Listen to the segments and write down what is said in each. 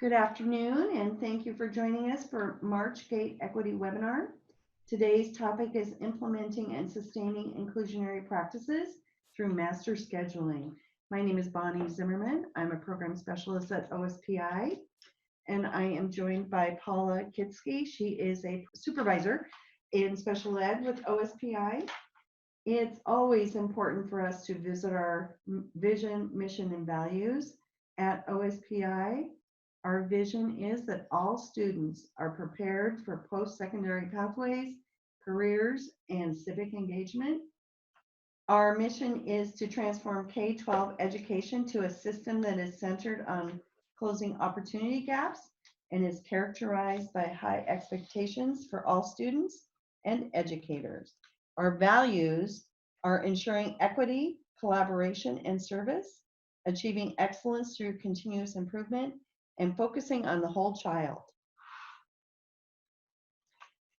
Good afternoon, and thank you for joining us for March Gate Equity webinar. Today's topic is implementing and sustaining inclusionary practices through master scheduling. My name is Bonnie Zimmerman. I'm a program specialist at OSPI, and I am joined by Paula Kitzke. She is a supervisor in special ed with OSPI. It's always important for us to visit our vision, mission, and values at OSPI. Our vision is that all students are prepared for post-secondary pathways, careers, and civic engagement. Our mission is to transform K-12 education to a system that is centered on closing opportunity gaps and is characterized by high expectations for all students and educators. Our values are ensuring equity, collaboration, and service, achieving excellence through continuous improvement, and focusing on the whole child.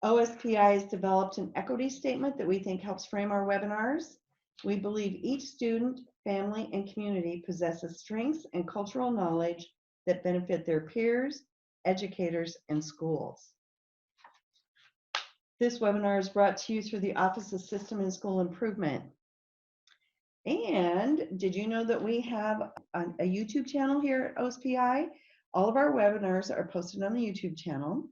OSPI has developed an equity statement that we think helps frame our webinars. We believe each student, family, and community possesses strengths and cultural knowledge that benefit their peers, educators, and schools. This webinar is brought to you through the Office of System and School Improvement. And did you know that we have a YouTube channel here at OSPI? All of our webinars are posted on the YouTube channel.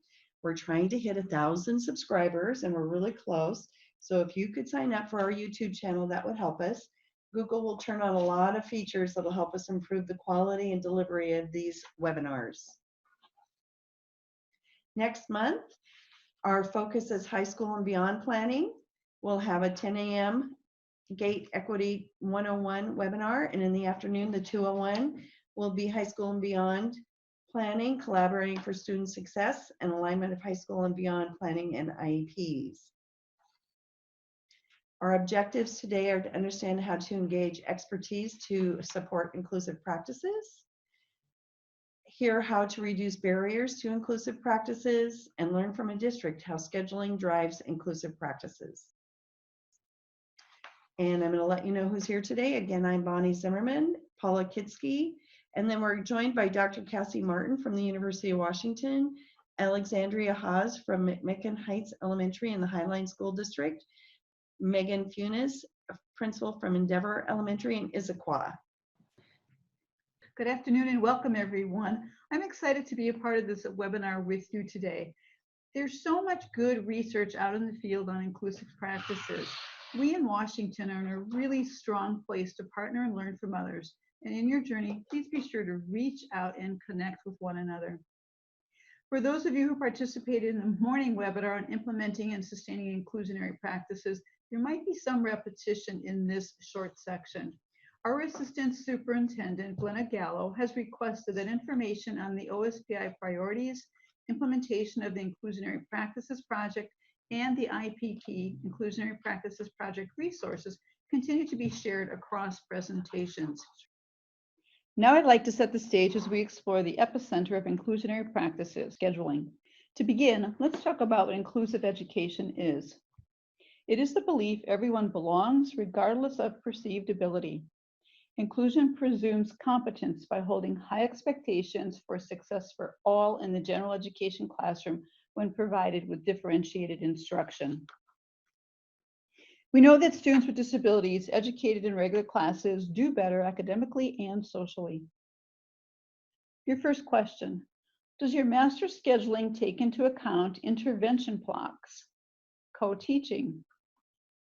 We're trying to hit 1,000 subscribers, and we're really close. So if you could sign up for our YouTube channel, that would help us. Google will turn on a lot of features that will help us improve the quality and delivery of these webinars. Next month, our focus is high school and beyond planning. We'll have a 10 a.m. Gate Equity 101 webinar, and in the afternoon, the 201 will be high school and beyond planning, collaborating for student success, and alignment of high school and beyond planning and IEPs. Our objectives today are to understand how to engage expertise to support inclusive practices, hear how to reduce barriers to inclusive practices, and learn from a district how scheduling drives inclusive practices. And I'm going to let you know who's here today. Again, I'm Bonnie Zimmerman, Paula Kitzke, and then we're joined by Dr. Cassie Martin from the University of Washington, Alexandria Haas from McMicken Heights Elementary in the Highline School District, Megan Funes, principal from Endeavour Elementary in Issaquah. Good afternoon and welcome everyone. I'm excited to be a part of this webinar with you today. There's so much good research out in the field on inclusive practices. We in Washington are in a really strong place to partner and learn from others. And in your journey, please be sure to reach out and connect with one another. For those of you who participated in the morning webinar on implementing and sustaining inclusionary practices, there might be some repetition in this short section. Our Assistant Superintendent, Glenna Gallo, has requested that information on the OSPI priorities, implementation of the Inclusionary Practices Project, and the IPP, Inclusionary Practices Project resources, continue to be shared across presentations. Now I'd like to set the stage as we explore the epicenter of inclusionary practices, scheduling. To begin, let's talk about what inclusive education is. It is the belief everyone belongs regardless of perceived ability. Inclusion presumes competence by holding high expectations for success for all in the general education classroom when provided with differentiated instruction. We know that students with disabilities educated in regular classes do better academically and socially. Your first question, does your master scheduling take into account intervention blocks, co-teaching,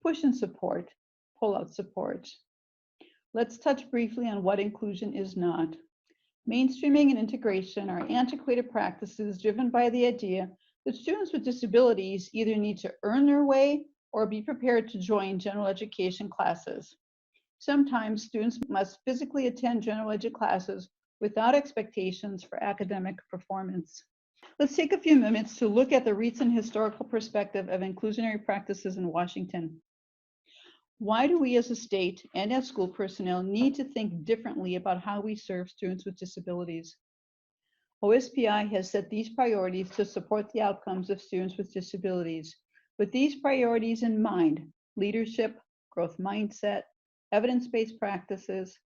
push and support, pull-out support? Let's touch briefly on what inclusion is not. Mainstreaming and integration are antiquated practices driven by the idea that students with disabilities either need to earn their way or be prepared to join general education classes. Sometimes students must physically attend general ed classes without expectations for academic performance. Let's take a few minutes to look at the recent historical perspective of inclusionary practices in Washington. Why do we as a state and as school personnel need to think differently about how we serve students with disabilities? OSPI has set these priorities to support the outcomes of students with disabilities. With these priorities in mind, leadership, growth mindset, evidence-based practices,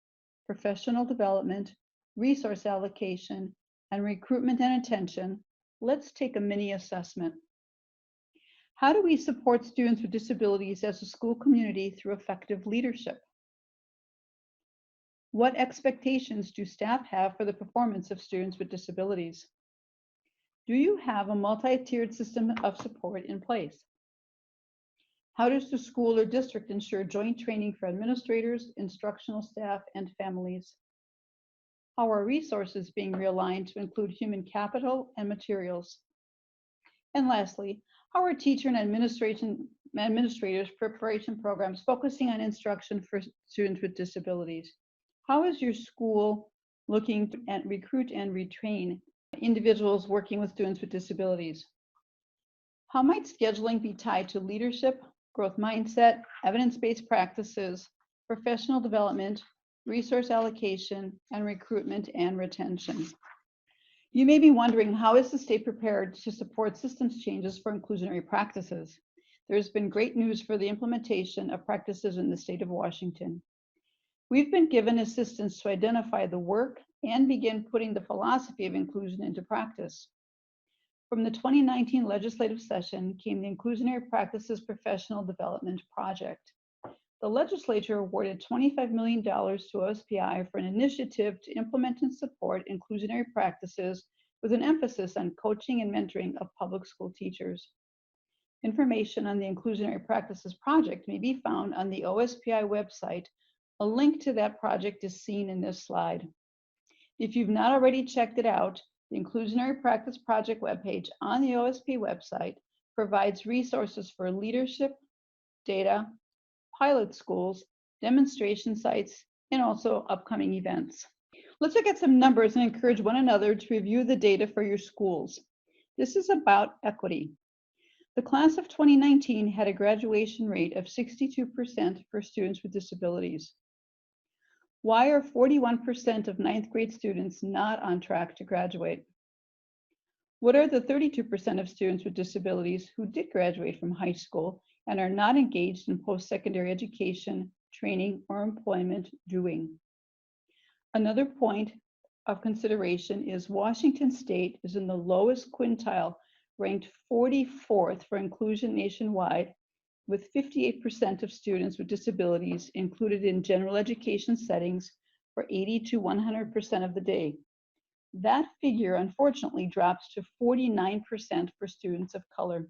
professional development, resource allocation, and recruitment and attention, let's take a mini assessment. How do we support students with disabilities as a school community through effective leadership? What expectations do staff have for the performance of students with disabilities? Do you have a multi-tiered system of support in place? How does the school or district ensure joint training for administrators, instructional staff, and families? How are resources being realigned to include human capital and materials? And lastly, how are teacher and administrators' preparation programs focusing on instruction for students with disabilities? How is your school looking to recruit and retrain individuals working with students with disabilities? How might scheduling be tied to leadership, growth mindset, evidence-based practices, professional development, resource allocation, and recruitment and retention? You may be wondering, how is the state prepared to support systems changes for inclusionary practices? There's been great news for the implementation of practices in the state of Washington. We've been given assistance to identify the work and begin putting the philosophy of inclusion into practice. From the 2019 legislative session came the Inclusionary Practices Professional Development Project. The legislature awarded $25 million to OSPI for an initiative to implement and support inclusionary practices with an emphasis on coaching and mentoring of public school teachers. Information on the Inclusionary Practices Project may be found on the OSPI website. A link to that project is seen in this slide. If you've not already checked it out, the Inclusionary Practice Project webpage on the OSP website provides resources for leadership, data, pilot schools, demonstration sites, and also upcoming events. Let's look at some numbers and encourage one another to review the data for your schools. This is about equity. The class of 2019 had a graduation rate of 62% for students with disabilities. Why are 41% of ninth grade students not on track to graduate? What are the 32% of students with disabilities who did graduate from high school and are not engaged in post-secondary education, training, or employment doing? Another point of consideration is Washington State is in the lowest quintile, ranked 44th for inclusion nationwide, with 58% of students with disabilities included in general education settings for 80 to 100% of the day. That figure, unfortunately, drops to 49% for students of color.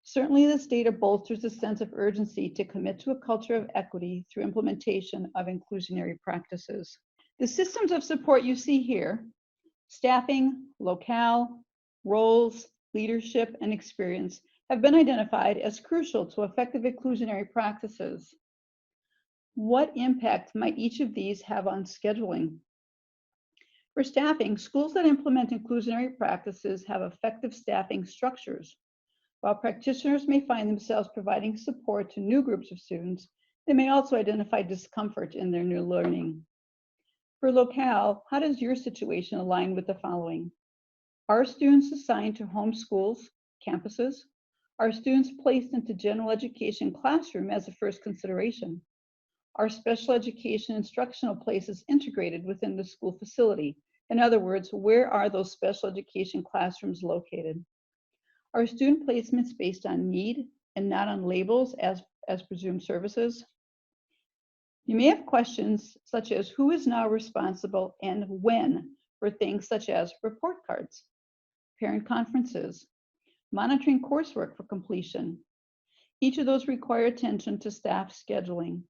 Certainly, this data bolsters a sense of urgency to commit to a culture of equity through implementation of inclusionary practices. The systems of support you see here, staffing, locale, roles, leadership, and experience, have been identified as crucial to effective inclusionary practices. What impact might each of these have on scheduling? For staffing, schools that implement inclusionary practices have effective staffing structures. While practitioners may find themselves providing support to new groups of students, they may also identify discomfort in their new learning. For locale, how does your situation align with the following? Are students assigned to home schools, campuses? Are students placed into general education classroom as a first consideration? Are special education instructional places integrated within the school facility? In other words, where are those special education classrooms located? Are student placements based on need and not on labels as presumed services? You may have questions such as who is now responsible and when for things such as report cards, parent conferences, monitoring coursework for completion. Each of those require attention to staff scheduling.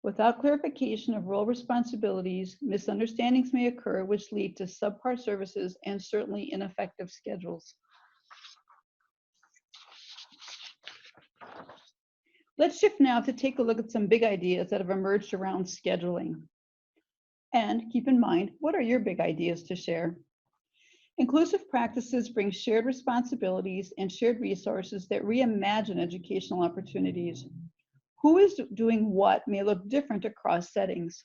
Without clarification of role responsibilities, misunderstandings may occur which lead to subpar services and certainly ineffective schedules. Let's shift now to take a look at some big ideas that have emerged around scheduling. And keep in mind, what are your big ideas to share? Inclusive practices bring shared responsibilities and shared resources that reimagine educational opportunities. Who is doing what may look different across settings.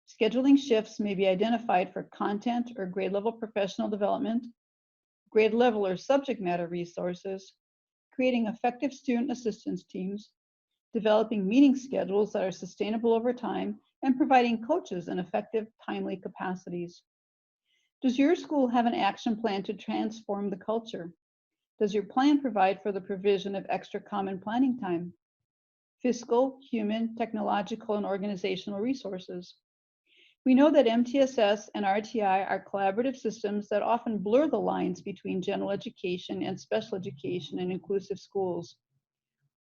Scheduling shifts may be identified for content or grade level professional development, grade level or subject matter resources, creating effective student assistance teams, developing meeting schedules that are sustainable over time, and providing coaches in effective, timely capacities. Does your school have an action plan to transform the culture? Does your plan provide for the provision of extra common planning time? Fiscal, human, technological, and organizational resources. We know that MTSS and RTI are collaborative systems that often blur the lines between general education and special education and inclusive schools.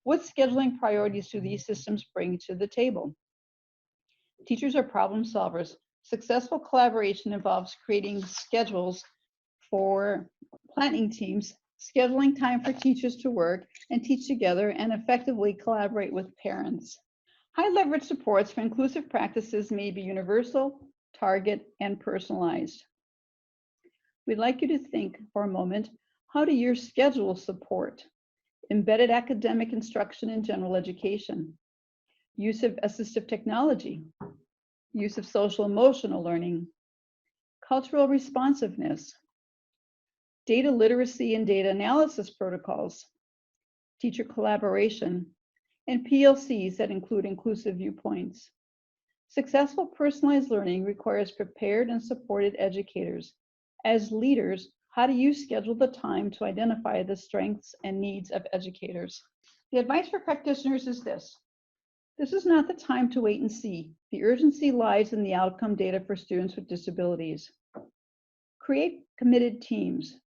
What scheduling priorities do these systems bring to the table? Teachers are problem solvers. Successful collaboration involves creating schedules for planning teams, scheduling time for teachers to work and teach together and effectively collaborate with parents. High leverage supports for inclusive practices may be universal, target, and personalized. We'd like you to think for a moment, how do your schedules support embedded academic instruction in general education, use of assistive technology, use of social emotional learning, cultural responsiveness, data literacy and data analysis protocols, teacher collaboration, and PLCs that include inclusive viewpoints. Successful personalized learning requires prepared and supported educators. As leaders, how do you schedule the time to identify the strengths and needs of educators? The advice for practitioners is this. This is not the time to wait and see. The urgency lies in the outcome data for students with disabilities. Create committed teams.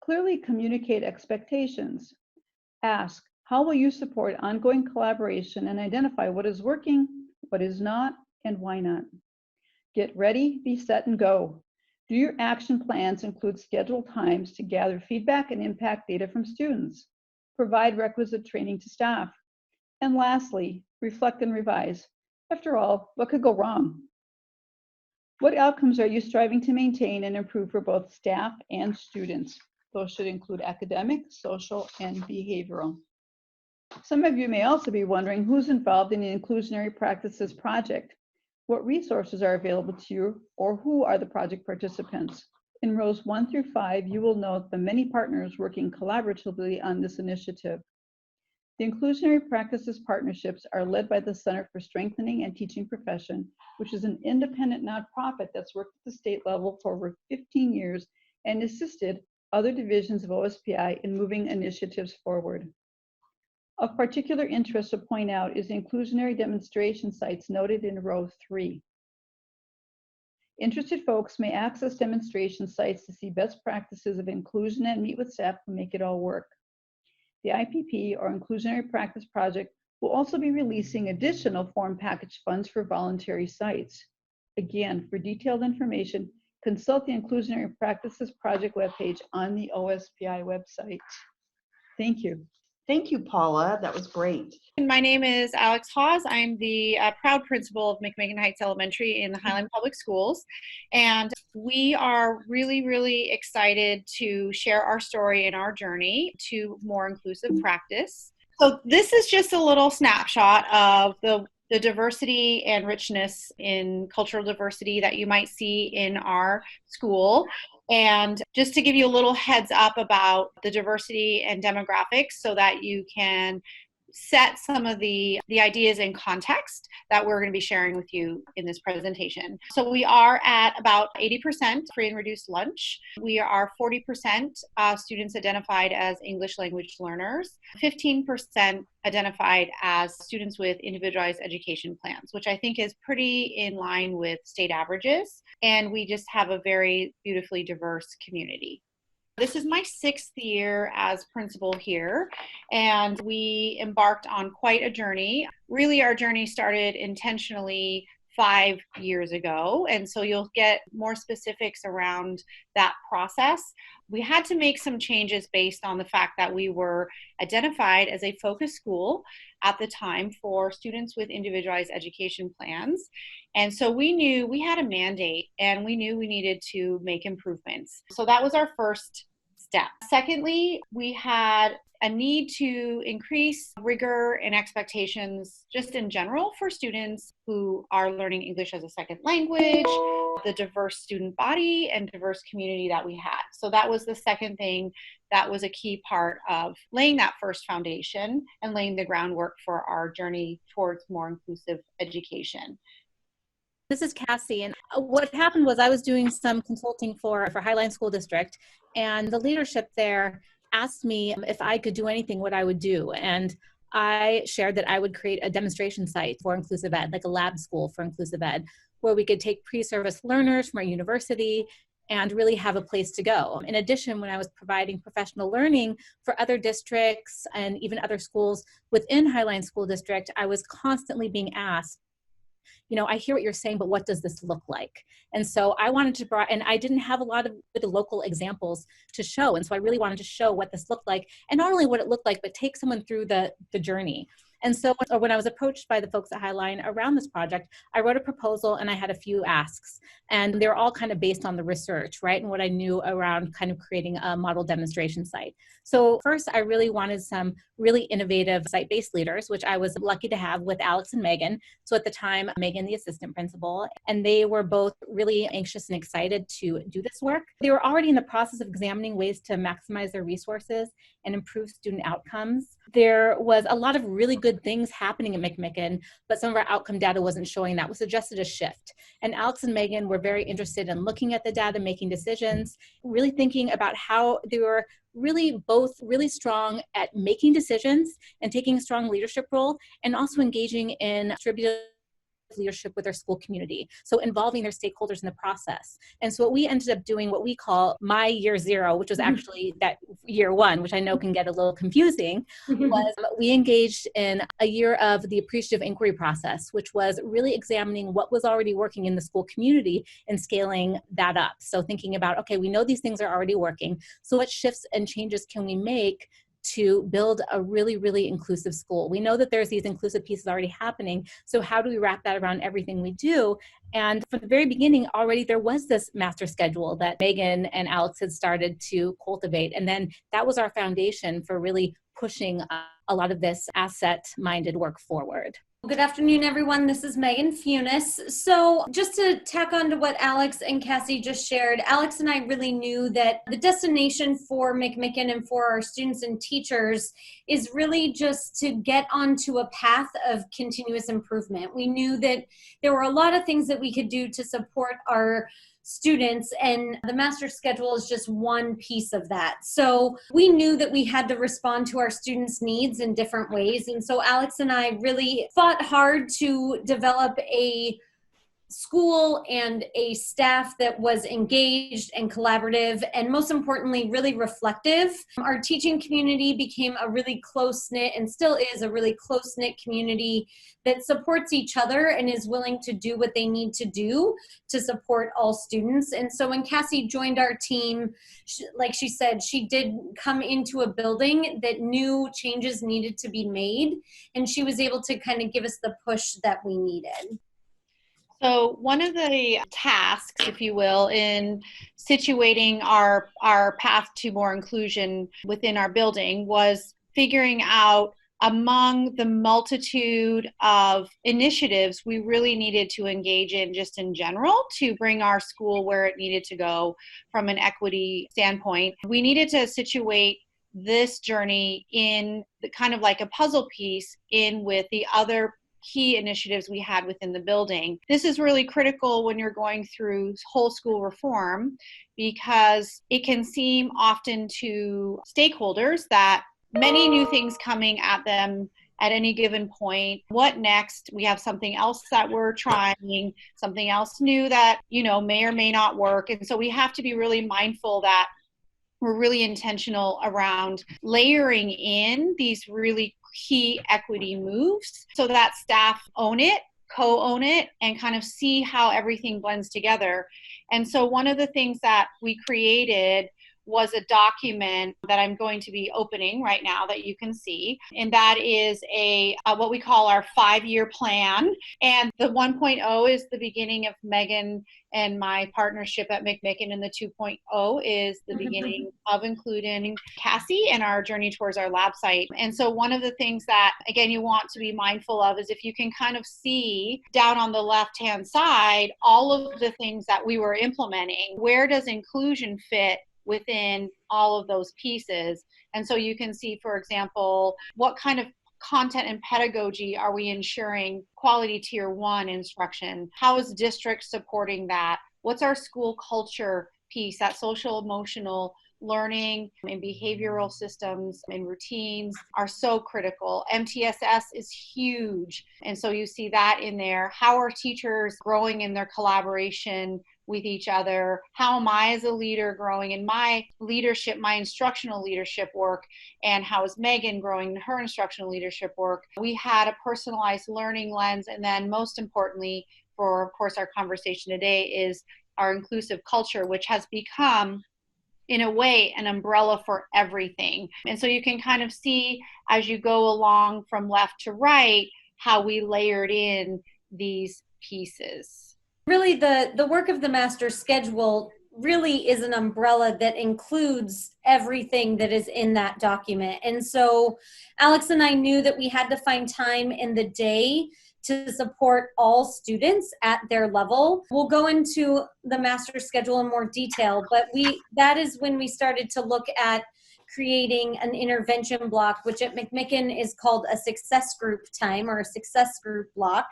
Clearly communicate expectations. Ask, how will you support ongoing collaboration and identify what is working, what is not, and why not? Get ready, be set, and go. Do your action plans include scheduled times to gather feedback and impact data from students? Provide requisite training to staff. And lastly, reflect and revise. After all, what could go wrong? What outcomes are you striving to maintain and improve for both staff and students? Those should include academic, social, and behavioral. Some of you may also be wondering who's involved in the Inclusionary Practices project. What resources are available to you, or who are the project participants? In rows 1 through 5, you will note the many partners working collaboratively on this initiative. The Inclusionary Practices partnerships are led by the Center for Strengthening and Teaching Profession, which is an independent nonprofit that's worked at the state level for over 15 years and assisted other divisions of OSPI in moving initiatives forward. Of particular interest to point out is the inclusionary demonstration sites noted in row 3. Interested folks may access demonstration sites to see best practices of inclusion and meet with staff to make it all work. The IPP, or Inclusionary Practice Project, will also be releasing additional form package funds for voluntary sites. Again, for detailed information, consult the Inclusionary Practices Project webpage on the OSPI website. Thank you. Thank you, Paula. That was great. My name is Alex Haas. I'm the proud principal of McMicken Heights Elementary in the Highline Public Schools. And we are really, really excited to share our story and our journey to more inclusive practice. So this is just a little snapshot of the diversity and richness in cultural diversity that you might see in our school. And just to give you a little heads up about the diversity and demographics so that you can set some of the ideas in context that we're going to be sharing with you in this presentation. So we are at about 80% free and reduced lunch. We are 40% students identified as English language learners, 15% identified as students with individualized education plans, which I think is pretty in line with state averages. And we just have a very beautifully diverse community. This is my 6th year as principal here, and we embarked on quite a journey. Really, our journey started intentionally 5 years ago, and so you'll get more specifics around that process. We had to make some changes based on the fact that we were identified as a focus school at the time for students with individualized education plans. And so we knew we had a mandate and we knew we needed to make improvements. So that was our first step. Secondly, we had a need to increase rigor and expectations just in general for students who are learning English as a second language, the diverse student body and diverse community that we had. So that was the second thing that was a key part of laying that first foundation and laying the groundwork for our journey towards more inclusive education. This is Cassie, and what happened was I was doing some consulting for Highline School District, and the leadership there asked me if I could do anything, what I would do. And I shared that I would create a demonstration site for inclusive ed, like a lab school for inclusive ed, where we could take pre-service learners from our university and really have a place to go. In addition, when I was providing professional learning for other districts and even other schools within Highline School District, I was constantly being asked, I hear what you're saying, but what does this look like? And so I wanted to and I didn't have a lot of the local examples to show. And so I really wanted to show what this looked like, and not only what it looked like, but take someone through the journey. And so when I was approached by the folks at Highline around this project, I wrote a proposal and I had a few asks, and they're all kind of based on the research, right? And what I knew around kind of creating a model demonstration site. So first, I really wanted some really innovative site-based leaders, which I was lucky to have with Alex and Megan. So at the time, Megan, the assistant principal, and they were both really anxious and excited to do this work. They were already in the process of examining ways to maximize their resources and improve student outcomes. There was a lot of really good things happening at McMicken, but some of our outcome data wasn't showing that. We suggested a shift. And Alex and Megan were very interested in looking at the data, making decisions, really thinking about how they were really both really strong at making decisions and taking a strong leadership role, and also engaging in distributed leadership with their school community. So involving their stakeholders in the process. And so what we ended up doing, what we call my year zero, which was actually that year one, which I know can get a little confusing, was we engaged in a year of the appreciative inquiry process, which was really examining what was already working in the school community and scaling that up. So thinking about, okay, we know these things are already working. So what shifts and changes can we make to build a really, really inclusive school? We know that there's these inclusive pieces already happening. So how do we wrap that around everything we do? And from the very beginning, already there was this master schedule that Megan and Alex had started to cultivate. And then that was our foundation for really pushing a lot of this asset-minded work forward. Good afternoon, everyone. This is Megan Funis. So just to tack on to what Alex and Cassie just shared, Alex and I really knew that the destination for McMicken and for our students and teachers is really just to get onto a path of continuous improvement. We knew that there were a lot of things that we could do to support our students, and the master schedule is just one piece of that. So we knew that we had to respond to our students' needs in different ways. And so Alex and I really fought hard to develop a school and a staff that was engaged and collaborative, and most importantly, really reflective. Our teaching community became a really close-knit, and still is a really close-knit community that supports each other and is willing to do what they need to do to support all students. And so when Cassie joined our team, like she said, she did come into a building that knew changes needed to be made, and she was able to kind of give us the push that we needed. So one of the tasks, if you will, in situating our path to more inclusion within our building was figuring out, among the multitude of initiatives we really needed to engage in just in general to bring our school where it needed to go from an equity standpoint, we needed to situate this journey in the kind of like a puzzle piece in with the other key initiatives we had within the building. This is really critical when you're going through whole school reform, because it can seem often to stakeholders that many new things coming at them at any given point. What next? We have something else that we're trying, something else new that, may or may not work. And so we have to be really mindful that we're really intentional around layering in these really key equity moves so that staff own it, co-own it, and kind of see how everything blends together. And so one of the things that we created was a document that I'm going to be opening right now that you can see. And that is what we call our 5-year plan. And the 1.0 is the beginning of Megan and my partnership at McMicken, and the 2.0 is the beginning of including Cassie and our journey towards our lab site. And so one of the things that, again, you want to be mindful of is if you can kind of see down on the left-hand side, all of the things that we were implementing, where does inclusion fit within all of those pieces? And so you can see, for example, what kind of content and pedagogy are we ensuring quality tier 1 instruction? How is district supporting that? What's our school culture piece, that social emotional learning and behavioral systems and routines are so critical. MTSS is huge. And so you see that in there. How are teachers growing in their collaboration with each other? How am I as a leader growing in my leadership, my instructional leadership work? And how is Megan growing in her instructional leadership work? We had a personalized learning lens. And then most importantly, for of course our conversation today, is our inclusive culture, which has become in a way an umbrella for everything. And so you can kind of see as you go along from left to right how we layered in these pieces. Really, the work of the master schedule really is an umbrella that includes everything that is in that document. And so Alex and I knew that we had to find time in the day to support all students at their level. We'll go into the master schedule in more detail, but that is when we started to look at creating an intervention block, which at McMicken is called a success group time or a success group block.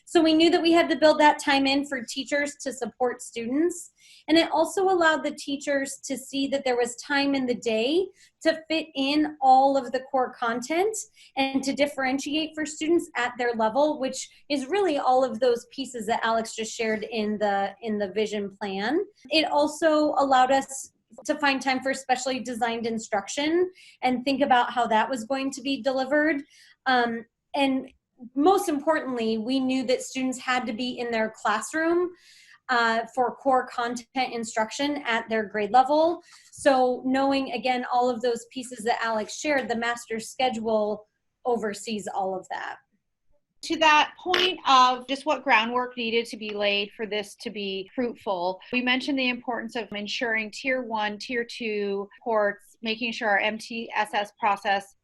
So we knew that we had to build that time in for teachers to support students. And it also allowed the teachers to see that there was time in the day to fit in all of the core content and to differentiate for students at their level, which is really all of those pieces that Alex just shared in the vision plan. It also allowed us to find time for specially designed instruction and think about how that was going to be delivered. And most importantly, we knew that students had to be in their classroom for core content instruction at their grade level. So knowing, again, all of those pieces that Alex shared, the master schedule oversees all of that. To that point of just what groundwork needed to be laid for this to be fruitful, we mentioned the importance of ensuring tier 1, tier 2 reports, making sure our MTSS process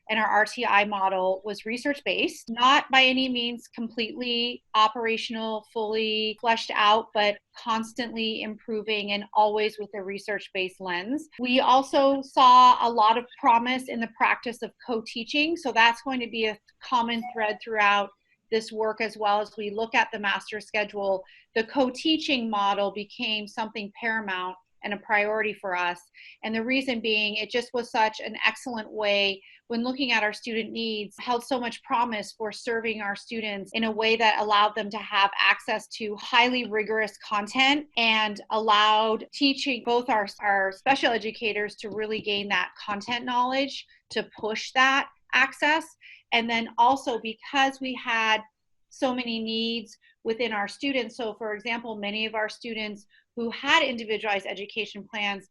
and our RTI model was research-based, not by any means completely operational, fully fleshed out, but constantly improving and always with a research-based lens. We also saw a lot of promise in the practice of co-teaching, so that's going to be a common thread throughout this work as well. As we look at the master schedule, the co-teaching model became something paramount and a priority for us. And the reason being, it just was such an excellent way when looking at our student needs, held so much promise for serving our students in a way that allowed them to have access to highly rigorous content and allowed teaching both our special educators to really gain that content knowledge to push that access. And then also because we had so many needs within our students. So for example, many of our students who had individualized education plans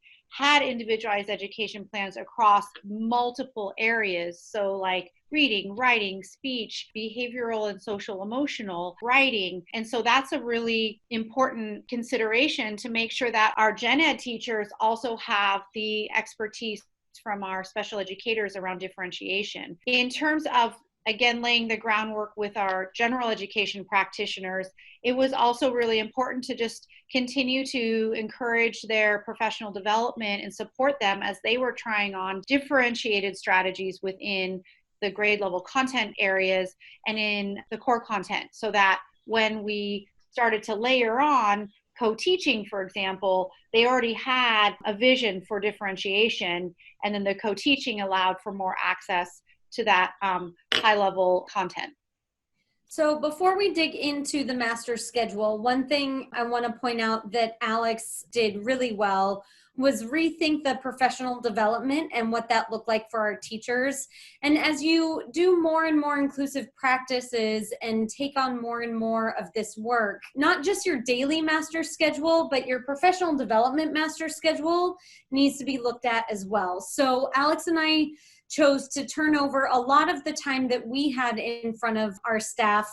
across multiple areas. So like reading, writing, speech, behavioral and social emotional, writing. And so that's a really important consideration to make sure that our gen ed teachers also have the expertise from our special educators around differentiation. In terms of again, laying the groundwork with our general education practitioners, it was also really important to just continue to encourage their professional development and support them as they were trying on differentiated strategies within the grade level content areas and in the core content, so that when we started to layer on co-teaching, for example, they already had a vision for differentiation, and then the co-teaching allowed for more access to that high-level content. So before we dig into the master schedule, one thing I want to point out that Alex did really well was rethink the professional development and what that looked like for our teachers. And as you do more and more inclusive practices and take on more and more of this work, not just your daily master schedule, but your professional development master schedule needs to be looked at as well. So Alex and I chose to turn over a lot of the time that we had in front of our staff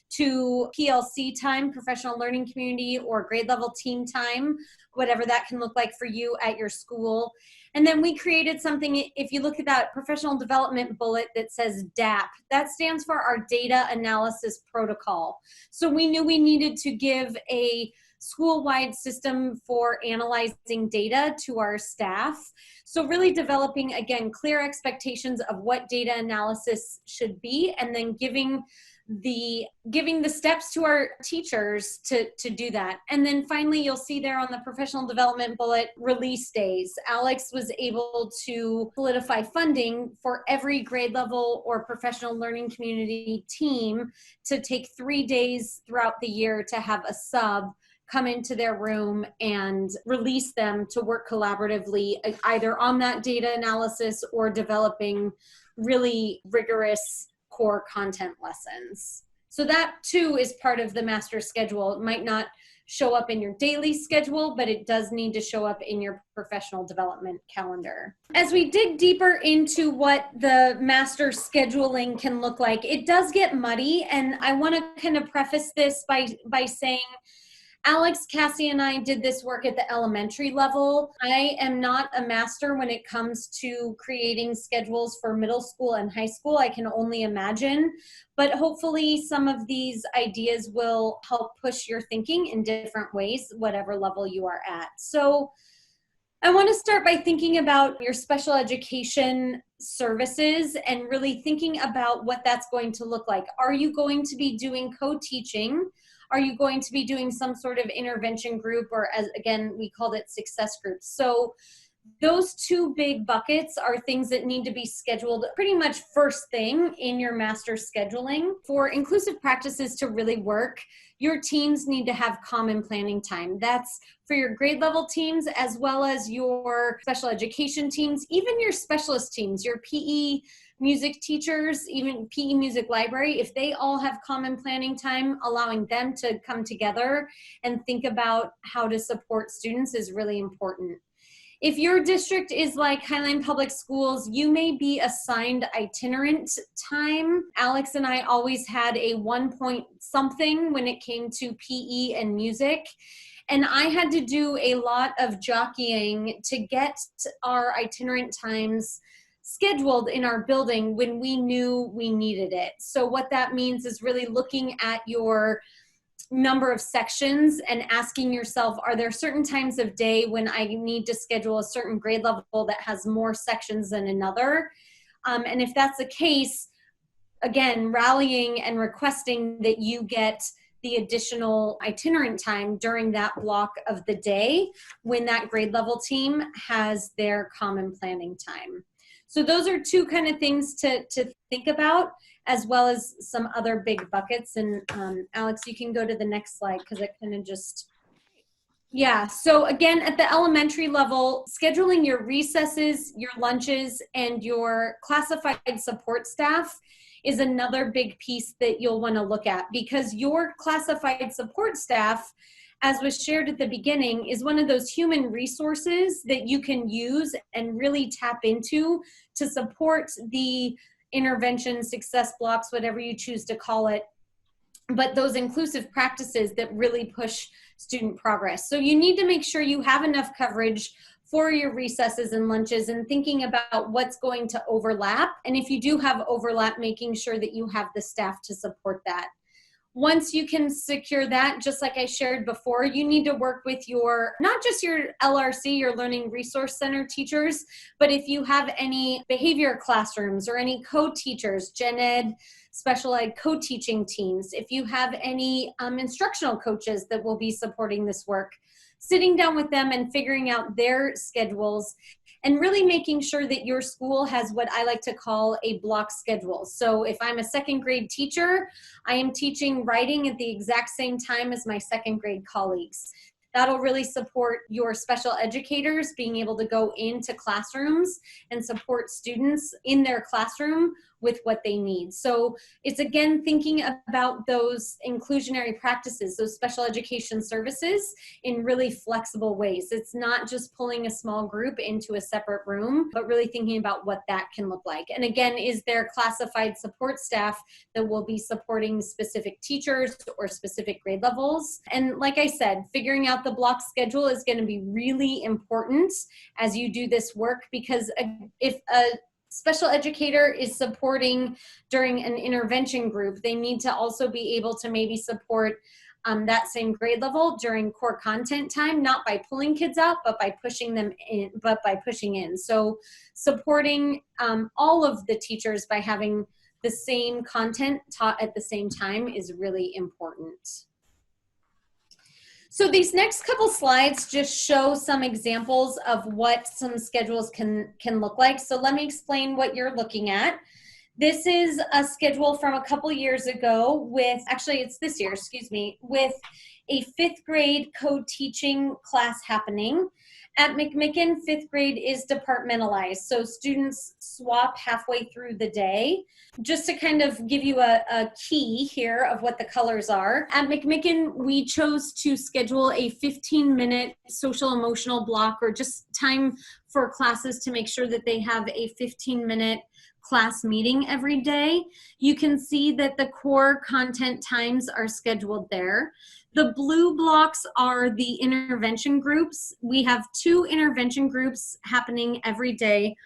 to PLC time, professional learning community, or grade level team time, whatever that can look like for you at your school. And then we created something, if you look at that professional development bullet that says DAP, that stands for our data analysis protocol. So we knew we needed to give a school-wide system for analyzing data to our staff. So really developing, again, clear expectations of what data analysis should be, and then giving the steps to our teachers to do that. And then finally, you'll see there on the professional development bullet, release days. Alex was able to solidify funding for every grade level or professional learning community team to take 3 days throughout the year to have a sub come into their room and release them to work collaboratively, either on that data analysis or developing really rigorous core content lessons. So that too is part of the master schedule. It might not show up in your daily schedule, but it does need to show up in your professional development calendar. As we dig deeper into what the master scheduling can look like, it does get muddy, and I want to kind of preface this by saying Alex, Cassie, and I did this work at the elementary level. I am not a master when it comes to creating schedules for middle school and high school. I can only imagine, but hopefully some of these ideas will help push your thinking in different ways, whatever level you are at. So I want to start by thinking about your special education services and really thinking about what that's going to look like. Are you going to be doing co-teaching? Are you going to be doing some sort of intervention group, or, as again, we called it success groups? So those two big buckets are things that need to be scheduled pretty much first thing in your master scheduling. For inclusive practices to really work, your teams need to have common planning time. That's for your grade level teams as well as your special education teams, even your specialist teams, your PE music teachers, even PE music library. If they all have common planning time, allowing them to come together and think about how to support students is really important. If your district is like Highline Public Schools, you may be assigned itinerant time. Alex and I always had a 1 point something when it came to PE and music. And I had to do a lot of jockeying to get our itinerant times scheduled in our building when we knew we needed it. So what that means is really looking at your number of sections and asking yourself, are there certain times of day when I need to schedule a certain grade level that has more sections than another? And if that's the case, again, rallying and requesting that you get the additional itinerant time during that block of the day when that grade level team has their common planning time. So those are two kind of things to think about, as well as some other big buckets. And Alex, you can go to the next slide because it kind of just, yeah. So again, at the elementary level, scheduling your recesses, your lunches, and your classified support staff is another big piece that you'll want to look at, because your classified support staff, as was shared at the beginning, is one of those human resources that you can use and really tap into to support the intervention, success blocks, whatever you choose to call it, but those inclusive practices that really push student progress. So you need to make sure you have enough coverage for your recesses and lunches, and thinking about what's going to overlap. And if you do have overlap, making sure that you have the staff to support that. Once you can secure that, just like I shared before, you need to work with your, not just your LRC, your Learning Resource Center teachers, but if you have any behavior classrooms or any co-teachers, gen ed, special ed co-teaching teams, if you have any instructional coaches that will be supporting this work, sitting down with them and figuring out their schedules, and really making sure that your school has what I like to call a block schedule. So if I'm a second grade teacher, I am teaching writing at the exact same time as my second grade colleagues. That'll really support your special educators being able to go into classrooms and support students in their classroom with what they need. So it's, again, thinking about those inclusionary practices, those special education services in really flexible ways. It's not just pulling a small group into a separate room, but really thinking about what that can look like. And again, is there classified support staff that will be supporting specific teachers or specific grade levels? And like I said, figuring out the block schedule is going to be really important as you do this work, because if a special educator is supporting during an intervention group, they need to also be able to maybe support that same grade level during core content time, not by pulling kids out, but by pushing them in, So supporting all of the teachers by having the same content taught at the same time is really important. So these next couple slides just show some examples of what some schedules can look like. So let me explain what you're looking at. This is a schedule from a couple years ago with, actually it's this year, excuse me, with a 5th grade co-teaching class happening. At McMicken, 5th grade is departmentalized, so students swap halfway through the day. Just to kind of give you a key here of what the colors are. At McMicken, we chose to schedule a 15-minute social emotional block, or just time for classes to make sure that they have a 15-minute class meeting every day. You can see that the core content times are scheduled there. The blue blocks are the intervention groups. We have 2 intervention groups happening every day,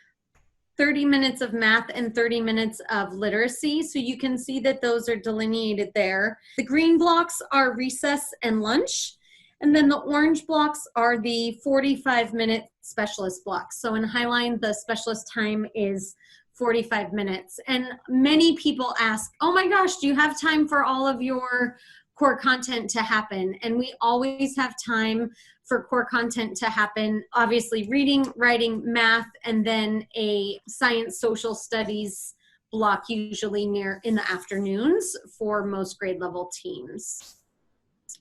30 minutes of math and 30 minutes of literacy. So you can see that those are delineated there. The green blocks are recess and lunch. And then the orange blocks are the 45-minute specialist blocks. So in Highline, the specialist time is 45 minutes. And many people ask, oh my gosh, do you have time for all of your core content to happen? And we always have time for core content to happen. Obviously reading, writing, math, and then a science social studies block usually in the afternoons for most grade level teams.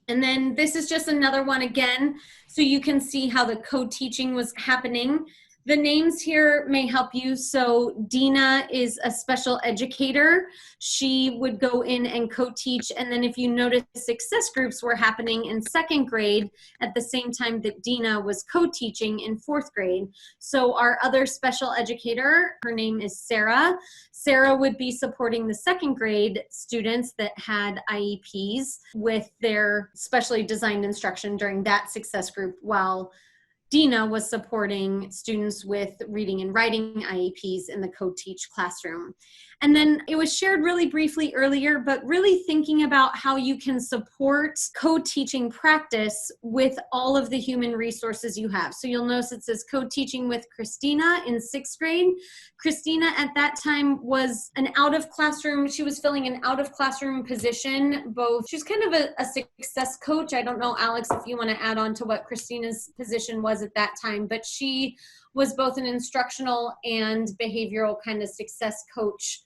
And then this is just another one again, so you can see how the co-teaching was happening. The names here may help you. So Dina is a special educator. She would go in and co-teach. And then if you notice, success groups were happening in 2nd grade at the same time that Dina was co-teaching in 4th grade. So our other special educator, her name is Sarah. Sarah would be supporting the 2nd grade students that had IEPs with their specially designed instruction during that success group, while Dina was supporting students with reading and writing IEPs in the co-teach classroom. And then it was shared really briefly earlier, but really thinking about how you can support co-teaching practice with all of the human resources you have. So you'll notice it says co-teaching with Christina in 6th grade. Christina at that time was an out of classroom, she was filling an out of classroom position, she was kind of a success coach. I don't know, Alex, if you want to add on to what Christina's position was at that time, but she was both an instructional and behavioral kind of success coach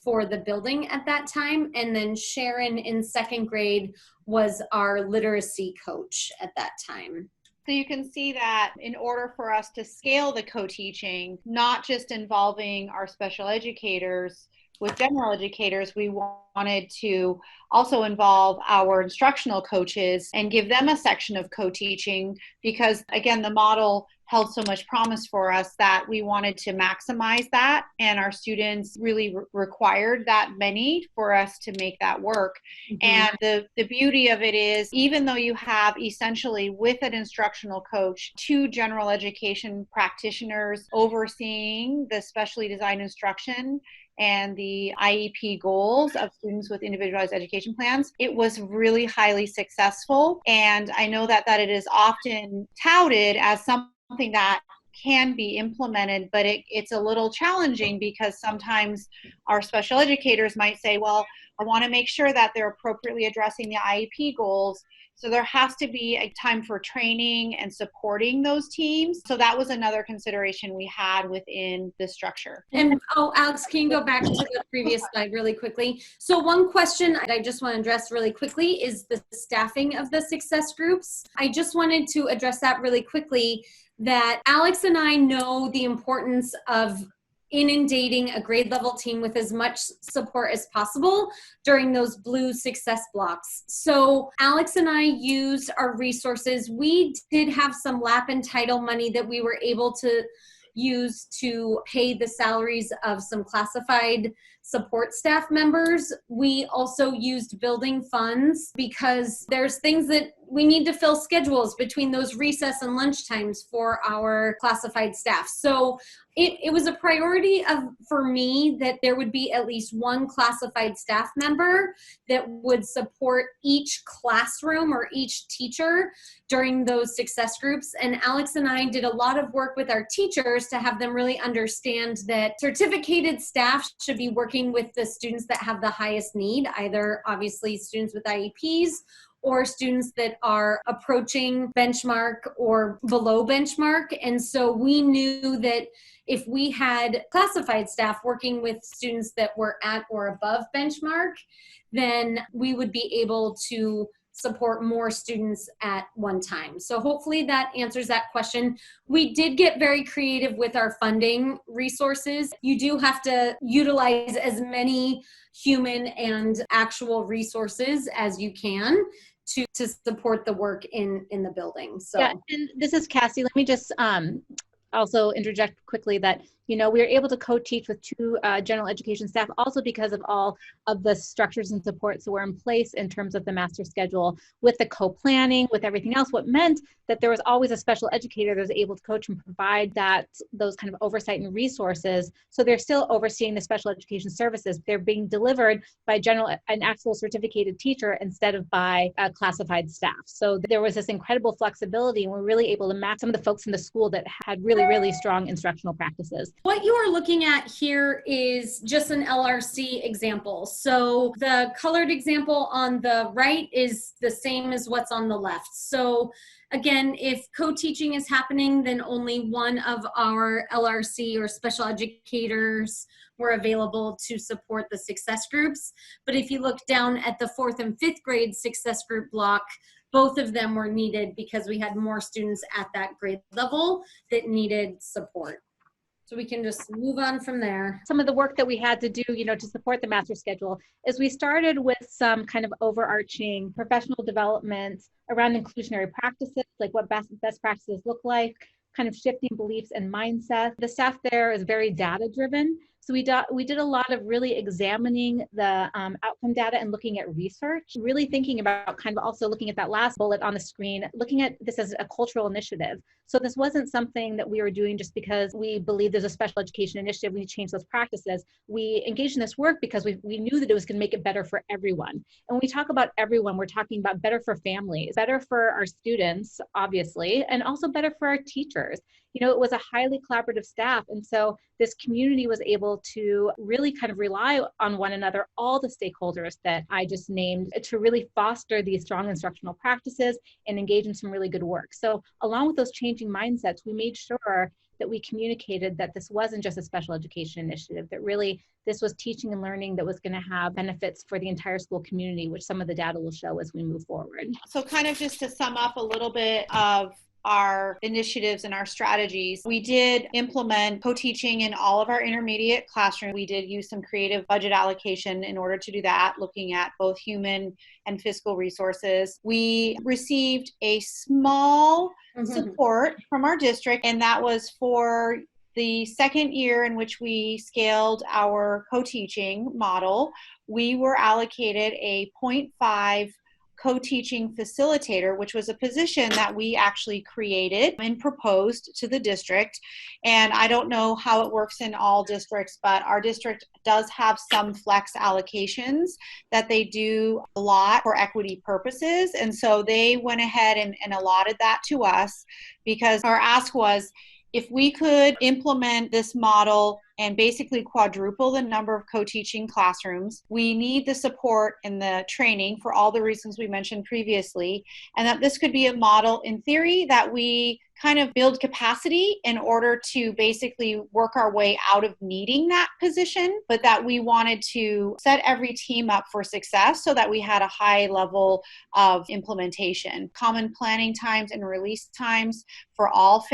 for the building at that time. And then Sharon in 2nd grade was our literacy coach at that time. So you can see that in order for us to scale the co-teaching, not just involving our special educators with general educators, we wanted to also involve our instructional coaches and give them a section of co-teaching, because again, the model held so much promise for us that we wanted to maximize that, and our students really required that many for us to make that work. Mm-hmm. And the beauty of it is, even though you have essentially with an instructional coach 2 general education practitioners overseeing the specially designed instruction and the IEP goals of students with individualized education plans, it was really highly successful. And I know that it is often touted as something that can be implemented, but it's a little challenging, because sometimes our special educators might say, well, I want to make sure that they're appropriately addressing the IEP goals. So there has to be a time for training and supporting those teams. So that was another consideration we had within the structure. And Alex, can you go back to the previous slide really quickly? So one question that I just want to address really quickly is the staffing of the success groups. I just wanted to address that really quickly, that Alex and I know the importance of inundating a grade level team with as much support as possible during those blue success blocks. So Alex and I used our resources. We did have some LAP and title money that we were able to use to pay the salaries of some classified support staff members. We also used building funds, because there's things that we need to fill schedules between those recess and lunch times for our classified staff. So it was a priority for me that there would be at least one classified staff member that would support each classroom or each teacher during those success groups. And Alex and I did a lot of work with our teachers to have them really understand that certificated staff should be working with the students that have the highest need, either obviously students with IEPs or students that are approaching benchmark or below benchmark. And so we knew that if we had classified staff working with students that were at or above benchmark, then we would be able to support more students at one time. So hopefully that answers that question. We did get very creative with our funding resources. You do have to utilize as many human and actual resources as you can to support the work in the building. So yeah, and this is Cassie. Let me just also interject quickly that, you know, we were able to co-teach with 2 general education staff also because of all of the structures and supports that were in place in terms of the master schedule with the co-planning, with everything else, what meant that there was always a special educator that was able to coach and provide those kind of oversight and resources. So they're still overseeing the special education services. They're being delivered by an actual certificated teacher instead of by a classified staff. So there was this incredible flexibility, and we're really able to match some of the folks in the school that had really, really strong instructional practices. what you are looking at here is just an LRC example. So the colored example on the right is the same as what's on the left. So again, if co-teaching is happening, then only one of our LRC or special educators were available to support the success groups. But if you look down at the 4th and 5th grade success group block, both of them were needed because we had more students at that grade level that needed support. So we can just move on from there. Some of the work that we had to do, you know, to support the master schedule is we started with some kind of overarching professional development around inclusionary practices, like what best practices look like, kind of shifting beliefs and mindset. The staff there is very data driven. So we did a lot of really examining the outcome data and looking at research, really thinking about kind of also looking at that last bullet on the screen, looking at this as a cultural initiative. So this wasn't something that we were doing just because we believe there's a special education initiative, we need to change those practices. We engaged in this work because we knew that it was going to make it better for everyone. And when we talk about everyone, we're talking about better for families, better for our students, obviously, and also better for our teachers. You know, it was a highly collaborative staff. And so this community was able to really kind of rely on one another, all the stakeholders that I just named, to really foster these strong instructional practices and engage in some really good work. So along with those changing mindsets, we made sure that we communicated that this wasn't just a special education initiative, that really this was teaching and learning that was going to have benefits for the entire school community, which some of the data will show as we move forward. So kind of just to sum up a little bit of our initiatives and our strategies. We did implement co-teaching in all of our intermediate classrooms. We did use some creative budget allocation in order to do that, looking at both human and fiscal resources. We received a small support from our district, and that was for the second year in which we scaled our co-teaching model. We were allocated a 0.5 co-teaching facilitator, which was a position that we actually created and proposed to the district. And I don't know how it works in all districts, but our district does have some flex allocations that they do a lot for equity purposes. And so they went ahead and allotted that to us because our ask was, if we could implement this model and basically quadruple the number of co-teaching classrooms, we need the support and the training for all the reasons we mentioned previously, and that this could be a model in theory that we kind of build capacity in order to basically work our way out of needing that position, but that we wanted to set every team up for success so that we had a high level of implementation. Common planning times and release times for all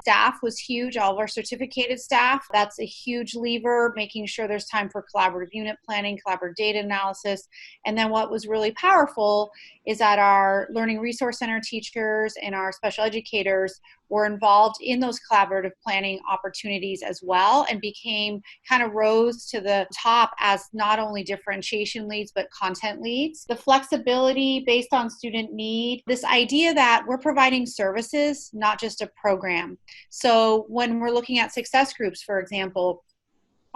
staff was huge, all of our certificated staff. That's a huge lever, making sure there's time for collaborative unit planning, collaborative data analysis. And then what was really powerful is that our learning resource center teachers and our special educators educators were involved in those collaborative planning opportunities as well, and kind of rose to the top as not only differentiation leads, but content leads. The flexibility based on student need, this idea that we're providing services, not just a program. So when we're looking at success groups, for example,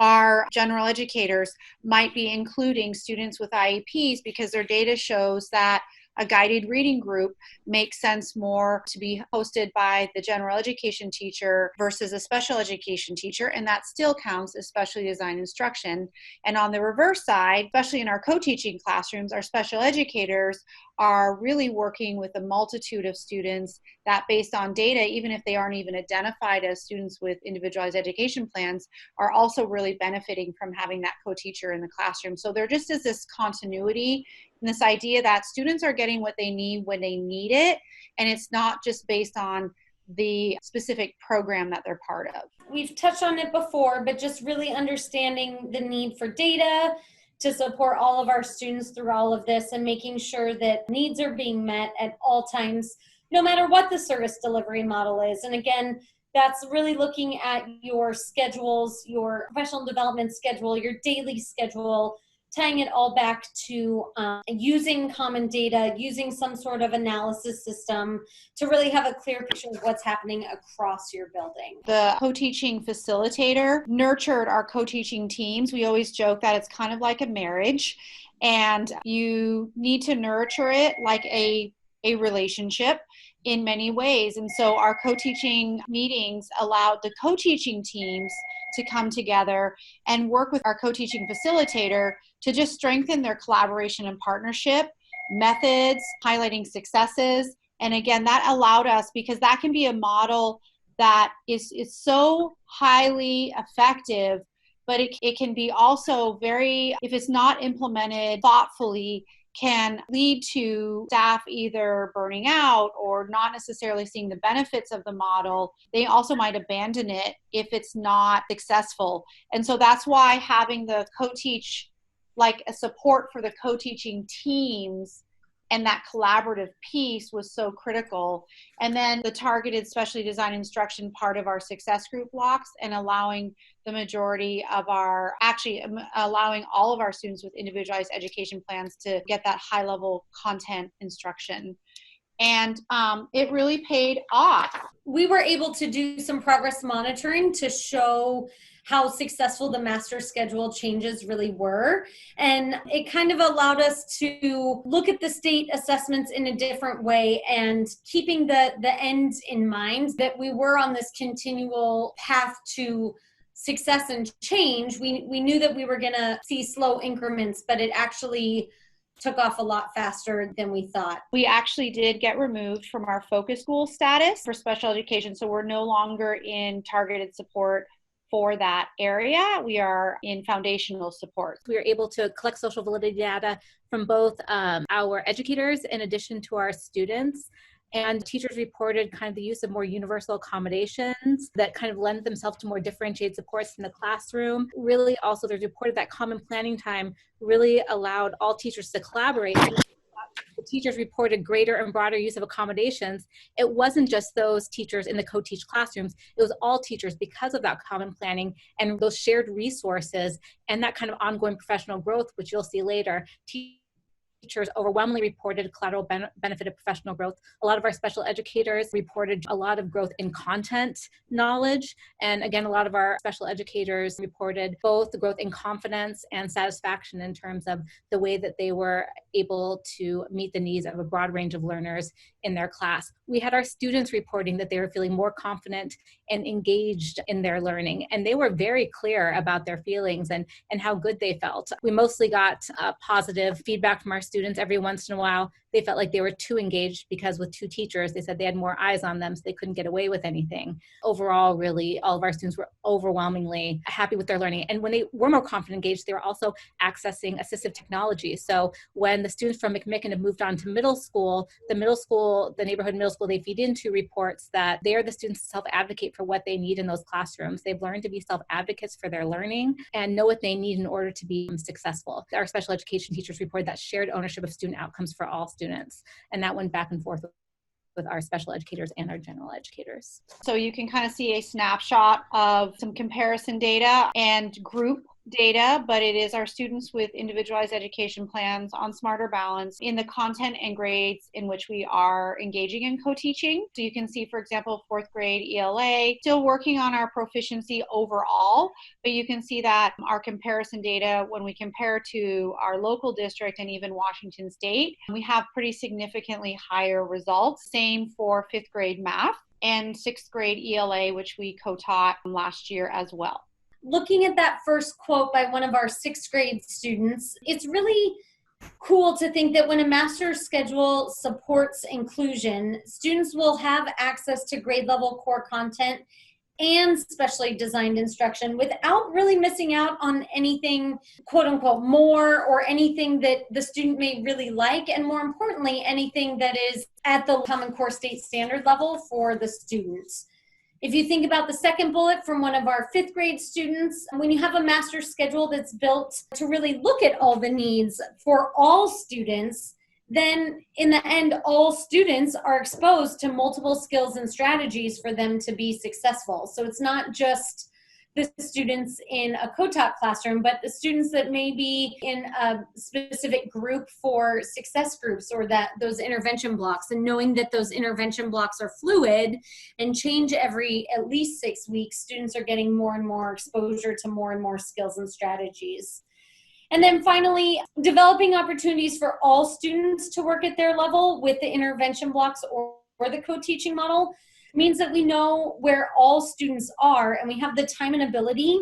our general educators might be including students with IEPs because their data shows that a guided reading group makes sense more to be hosted by the general education teacher versus a special education teacher, and that still counts as specially designed instruction. And on the reverse side, especially in our co-teaching classrooms, our special educators are really working with a multitude of students that, based on data, even if they aren't even identified as students with individualized education plans, are also really benefiting from having that co-teacher in the classroom. So there just is this continuity and this idea that students are getting what they need when they need it, and it's not just based on the specific program that they're part of. We've touched on it before, but just really understanding the need for data to support all of our students through all of this, and making sure that needs are being met at all times, no matter what the service delivery model is. And again, that's really looking at your schedules, your professional development schedule, your daily schedule, tying it all back to using common data, using some sort of analysis system to really have a clear picture of what's happening across your building. The co-teaching facilitator nurtured our co-teaching teams. We always joke that it's kind of like a marriage, and you need to nurture it like a relationship in many ways. And so our co-teaching meetings allowed the co-teaching teams to come together and work with our co-teaching facilitator to just strengthen their collaboration and partnership methods, highlighting successes. And again, that allowed us, because that can be a model that is so highly effective, but it can be also very, if it's not implemented thoughtfully, can lead to staff either burning out or not necessarily seeing the benefits of the model. They also might abandon it if it's not successful. And so that's why having the co-teach, like a support for the co-teaching teams and that collaborative piece, was so critical. And then the targeted specially designed instruction part of our success group blocks, and allowing the majority of allowing all of our students with individualized education plans to get that high level content instruction. And it really paid off. We were able to do some progress monitoring to show how successful the master schedule changes really were. And it kind of allowed us to look at the state assessments in a different way, and keeping the end in mind, that we were on this continual path to success and change. We knew that we were gonna see slow increments, but it actually took off a lot faster than we thought. We actually did get removed from our focus school status for special education, so we're no longer in targeted support for that area. We are in foundational support. We were able to collect social validity data from both our educators in addition to our students. And teachers reported kind of the use of more universal accommodations that kind of lend themselves to more differentiated supports in the classroom. Really also, there's reported that common planning time really allowed all teachers to collaborate. The teachers reported greater and broader use of accommodations. It wasn't just those teachers in the co-teach classrooms, it was all teachers, because of that common planning and those shared resources and that kind of ongoing professional growth, which you'll see later. Teachers overwhelmingly reported collateral benefit of professional growth. A lot of our special educators reported a lot of growth in content knowledge. And again, a lot of our special educators reported both the growth in confidence and satisfaction in terms of the way that they were able to meet the needs of a broad range of learners in their class. We had our students reporting that they were feeling more confident and engaged in their learning. And they were very clear about their feelings and how good they felt. We mostly got positive feedback from our students. Every once in a while, they felt like they were too engaged, because with two teachers, they said they had more eyes on them, so they couldn't get away with anything. Overall, really, all of our students were overwhelmingly happy with their learning. And when they were more confident, engaged, they were also accessing assistive technology. So when the students from McMicken have moved on to middle school, the neighborhood middle school they feed into reports that they are the students to self-advocate for what they need in those classrooms. They've learned to be self-advocates for their learning and know what they need in order to be successful. Our special education teachers reported that shared ownership of student outcomes for all students. And that went back and forth with our special educators and our general educators. So you can kind of see a snapshot of some comparison data and group data, but it is our students with individualized education plans on Smarter Balance in the content and grades in which we are engaging in co-teaching. So you can see, for example, 4th grade ELA, still working on our proficiency overall, but you can see that our comparison data, when we compare to our local district and even Washington State, we have pretty significantly higher results. Same for 5th grade math and 6th grade ELA, which we co-taught last year as well. Looking at that first quote by one of our 6th grade students, it's really cool to think that when a master's schedule supports inclusion, students will have access to grade level core content and specially designed instruction without really missing out on anything quote unquote more, or anything that the student may really like, and more importantly, anything that is at the Common Core State Standard level for the students. If you think about the second bullet from one of our 5th grade students, when you have a master's schedule that's built to really look at all the needs for all students, then in the end, all students are exposed to multiple skills and strategies for them to be successful. So it's not just the students in a co-taught classroom, but the students that may be in a specific group for success groups, or that those intervention blocks, and knowing that those intervention blocks are fluid and change every at least 6 weeks, students are getting more and more exposure to more and more skills and strategies. And then finally, developing opportunities for all students to work at their level with the intervention blocks or the co-teaching model means that we know where all students are, and we have the time and ability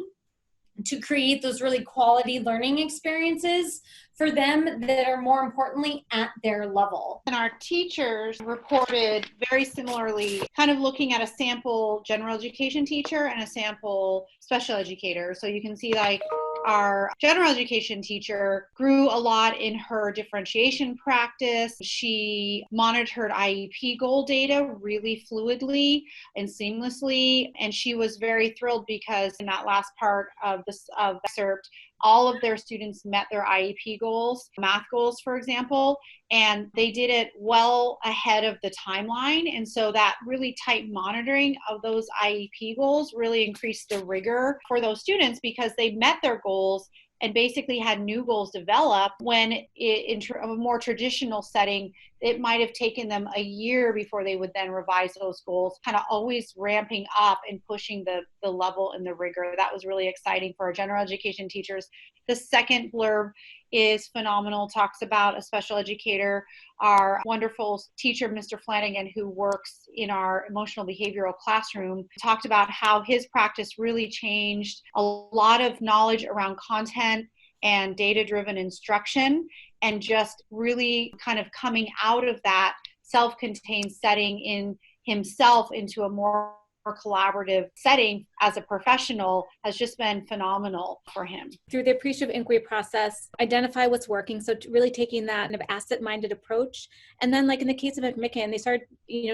to create those really quality learning experiences for them that are more importantly at their level. And our teachers reported very similarly, kind of looking at a sample general education teacher and a sample special educator. So you can see like our general education teacher grew a lot in her differentiation practice. She monitored IEP goal data really fluidly and seamlessly. And she was very thrilled because in that last part of the excerpt, all of their students met their IEP goals, math goals, for example, and they did it well ahead of the timeline. And so that really tight monitoring of those IEP goals really increased the rigor for those students, because they met their goals and basically had new goals develop, when in a more traditional setting, it might have taken them a year before they would then revise those goals, kind of always ramping up and pushing the level and the rigor. That was really exciting for our general education teachers. The second blurb is phenomenal, talks about a special educator, our wonderful teacher, Mr. Flanagan, who works in our emotional behavioral classroom, talked about how his practice really changed a lot of knowledge around content and data-driven instruction, and just really kind of coming out of that self-contained setting in himself into a more collaborative setting as a professional has just been phenomenal for him. Through the appreciative inquiry process, identify what's working. So really taking that kind of asset-minded approach. And then like in the case of McMicken, they started,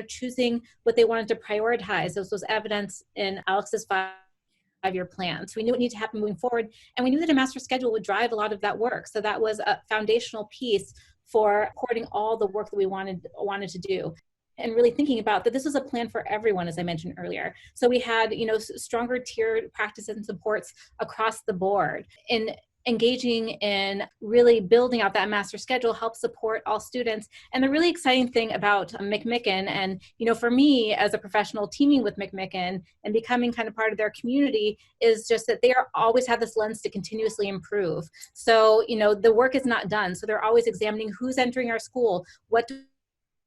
choosing what they wanted to prioritize. This was evidence in Alex's five-year plan. So we knew what needed to happen moving forward. And we knew that a master schedule would drive a lot of that work. So that was a foundational piece for supporting all the work that we wanted to do. And really thinking about that this was a plan for everyone, as I mentioned earlier. So we had, stronger tiered practices and supports across the board. In engaging in really building out that master schedule helps support all students. And the really exciting thing about McMicken, and for me as a professional teaming with McMicken and becoming kind of part of their community, is just that they always have this lens to continuously improve. So, the work is not done. So they're always examining who's entering our school, what do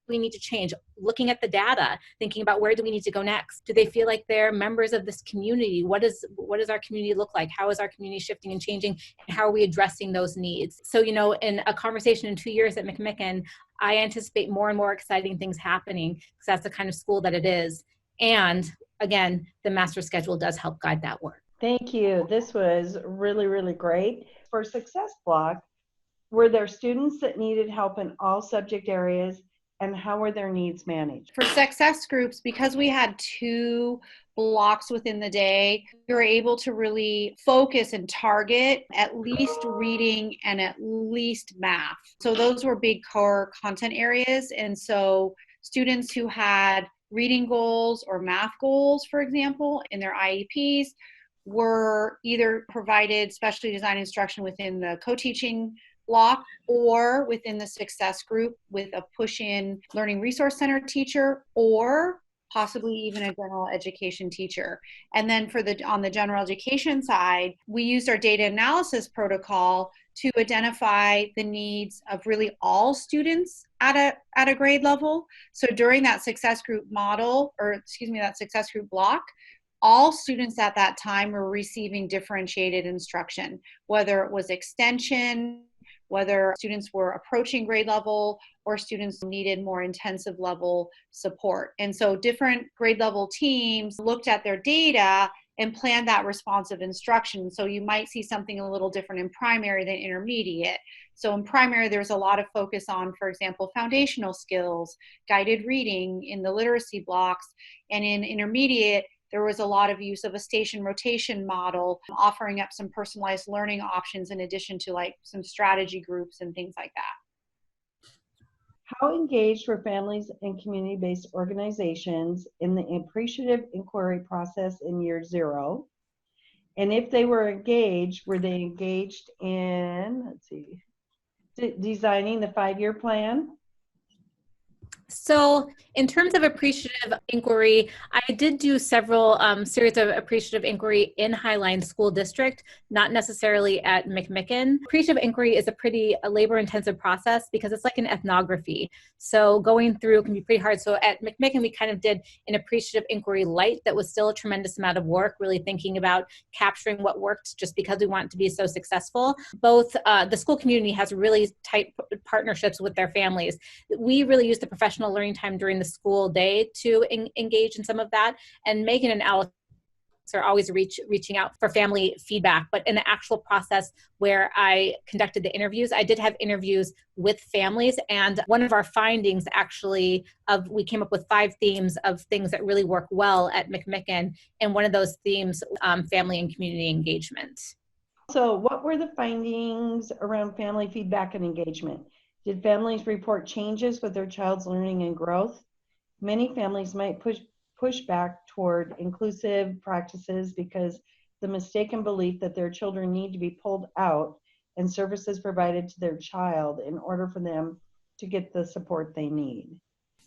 we need to change, looking at the data, thinking about where do we need to go next. Do they feel like they're members of this community? What does our community look like? How is our community shifting and changing? And how are we addressing those needs? So, in a conversation in 2 years at McMicken, I anticipate more and more exciting things happening, because that's the kind of school that it is. And again, the master schedule does help guide that work. Thank you. This was really, really great. For Success Block, were there students that needed help in all subject areas, and how were their needs managed? For success groups, because we had 2 blocks within the day, we were able to really focus and target at least reading and at least math. So those were big core content areas. And so students who had reading goals or math goals, for example, in their IEPs were either provided specially designed instruction within the co-teaching block or within the success group with a push-in learning resource center teacher, or possibly even a general education teacher. And then on the general education side, we used our data analysis protocol to identify the needs of really all students at a grade level. So during that success group that success group block, all students at that time were receiving differentiated instruction, whether it was extension, whether students were approaching grade level, or students needed more intensive level support. And so different grade level teams looked at their data and planned that responsive instruction. So you might see something a little different in primary than intermediate. So in primary, there's a lot of focus on, for example, foundational skills, guided reading in the literacy blocks. And in intermediate, there was a lot of use of a station rotation model, offering up some personalized learning options in addition to like some strategy groups and things like that. How engaged were families and community-based organizations in the appreciative inquiry process in year 0? And if they were engaged in, designing the 5-year plan? So in terms of appreciative inquiry, I did do several series of appreciative inquiry in Highline School District, not necessarily at McMicken. Appreciative inquiry is a pretty labor-intensive process because it's like an ethnography. So going through can be pretty hard. So at McMicken, we kind of did an appreciative inquiry light that was still a tremendous amount of work, really thinking about capturing what worked just because we want to be so successful. Both the school community has really tight partnerships with their families. We really use the professional learning time during the school day to engage in some of that. And Megan and Alex are always reaching out for family feedback. But in the actual process where I conducted the interviews, I did have interviews with families. And one of our findings we came up with 5 themes of things that really work well at McMicken. And one of those themes, family and community engagement. So what were the findings around family feedback and engagement? Did families report changes with their child's learning and growth? Many families might push back toward inclusive practices because the mistaken belief that their children need to be pulled out and services provided to their child in order for them to get the support they need.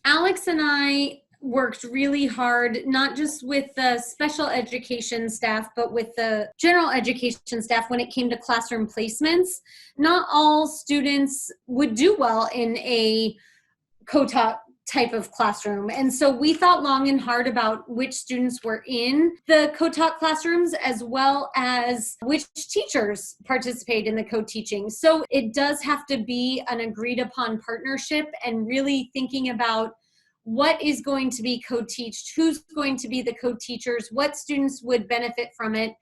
Alex and I worked really hard, not just with the special education staff, but with the general education staff when it came to classroom placements. Not all students would do well in a co-taught type of classroom. And so we thought long and hard about which students were in the co-taught classrooms as well as which teachers participate in the co-teaching. So it does have to be an agreed upon partnership and really thinking about what is going to be co-taught, who's going to be the co-teachers, what students would benefit from it.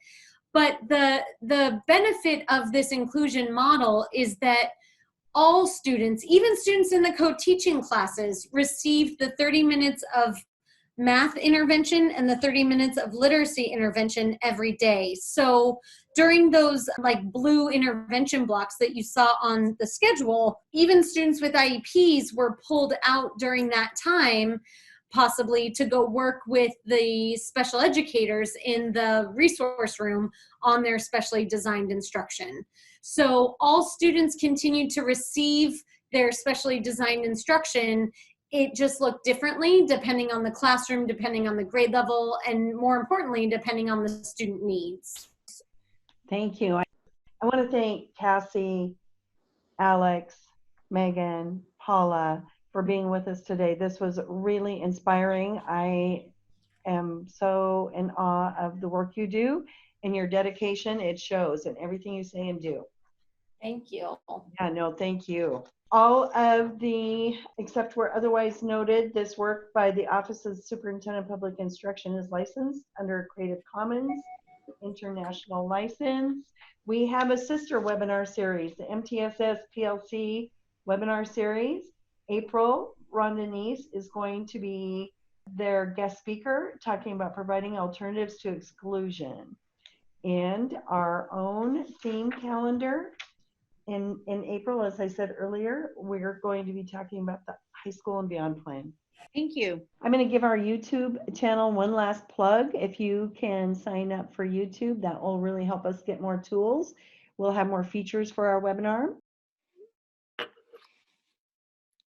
But the benefit of this inclusion model is that all students, even students in the co-teaching classes, received the 30 minutes of math intervention and the 30 minutes of literacy intervention every day. So during those like blue intervention blocks that you saw on the schedule, even students with IEPs were pulled out during that time, possibly to go work with the special educators in the resource room on their specially designed instruction. So all students continued to receive their specially designed instruction. It just looked differently depending on the classroom, depending on the grade level, and more importantly, depending on the student needs. Thank you. I want to thank Cassie, Alex, Megan, Paula for being with us today. This was really inspiring. I am so in awe of the work you do and your dedication. It shows in everything you say and do. Thank you. Yeah, no, thank you. All of the, except where otherwise noted, this work by the Office of Superintendent of Public Instruction is licensed under Creative Commons International License. We have a sister webinar series, the MTFs PLC webinar series. April, Ron Denise is going to be their guest speaker talking about providing alternatives to exclusion. And our own theme calendar in April, as I said earlier, we're going to be talking about the high school and beyond plan. Thank you. I'm going to give our YouTube channel one last plug. If you can sign up for YouTube, that will really help us get more tools. We'll have more features for our webinar.